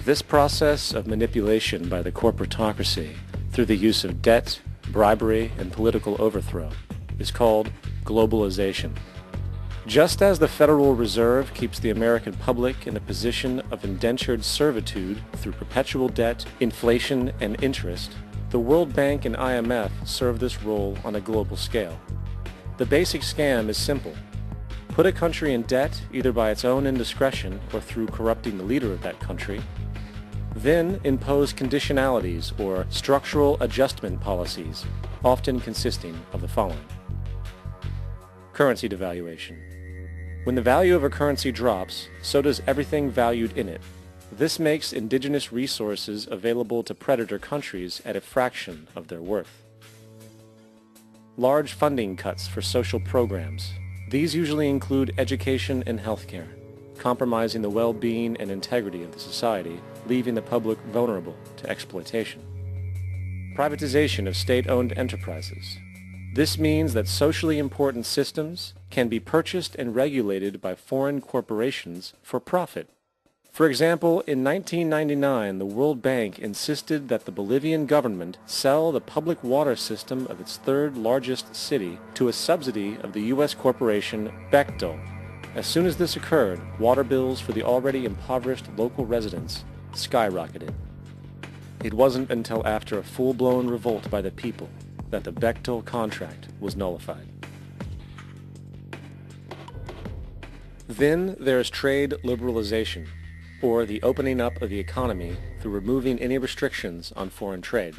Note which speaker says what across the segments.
Speaker 1: This process of manipulation by the corporatocracy through the use of debt, bribery, and political overthrow is called globalization. Just as the Federal Reserve keeps the American public in a position of indentured servitude through perpetual debt, inflation, and interest, the World Bank and IMF serve this role on a global scale. The basic scam is simple. Put a country in debt either by its own indiscretion or through corrupting the leader of that country. Then impose conditionalities or structural adjustment policies, often consisting of the following. Currency devaluation. When the value of a currency drops, so does everything valued in it. This makes indigenous resources available to predator countries at a fraction of their worth. Large funding cuts for social programs. These usually include education and healthcare, compromising the well-being and integrity of the society, leaving the public vulnerable to exploitation. Privatization of state-owned enterprises. This means that socially important systems can be purchased and regulated by foreign corporations for profit. For example, in 1999, the World Bank insisted that the Bolivian government sell the public water system of its third largest city to a subsidy of the U.S. corporation Bechtel. As soon as this occurred, water bills for the already impoverished local residents skyrocketed. It wasn't until after a full-blown revolt by the people that the Bechtel contract was nullified. Then there is trade liberalization, or the opening up of the economy through removing any restrictions on foreign trade.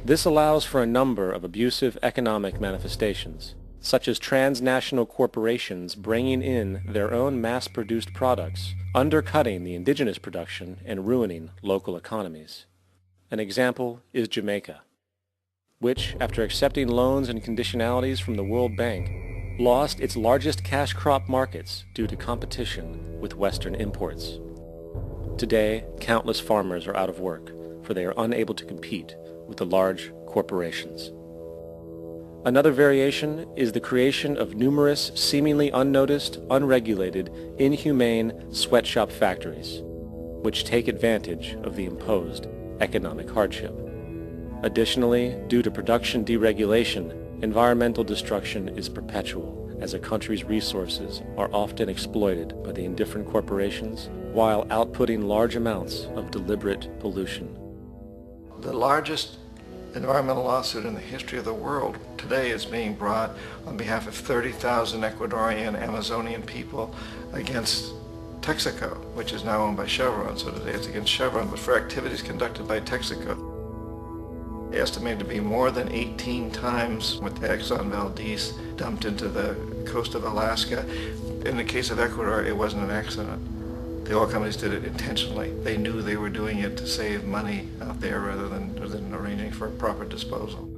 Speaker 1: This allows for a number of abusive economic manifestations, such as transnational corporations bringing in their own mass-produced products, undercutting the indigenous production and ruining local economies. An example is Jamaica, which, after accepting loans and conditionalities from the World Bank, lost its largest cash crop markets due to competition with Western imports. Today, countless farmers are out of work, for they are unable to compete with the large corporations. Another variation is the creation of numerous, seemingly unnoticed, unregulated, inhumane sweatshop factories, which take advantage of the imposed economic hardship. Additionally, due to production deregulation, environmental destruction is perpetual, as a country's resources are often exploited by the indifferent corporations while outputting large amounts of deliberate pollution.
Speaker 2: The largest environmental lawsuit in the history of the world today is being brought on behalf of 30,000 Ecuadorian Amazonian people against Texaco, which is now owned by Chevron. So today it's against Chevron, but for activities conducted by Texaco. Estimated to be more than 18 times what the Exxon Valdez dumped into the coast of Alaska. In the case of Ecuador, it wasn't an accident. The oil companies did it intentionally. They knew they were doing it to save money out there rather than arranging for proper disposal.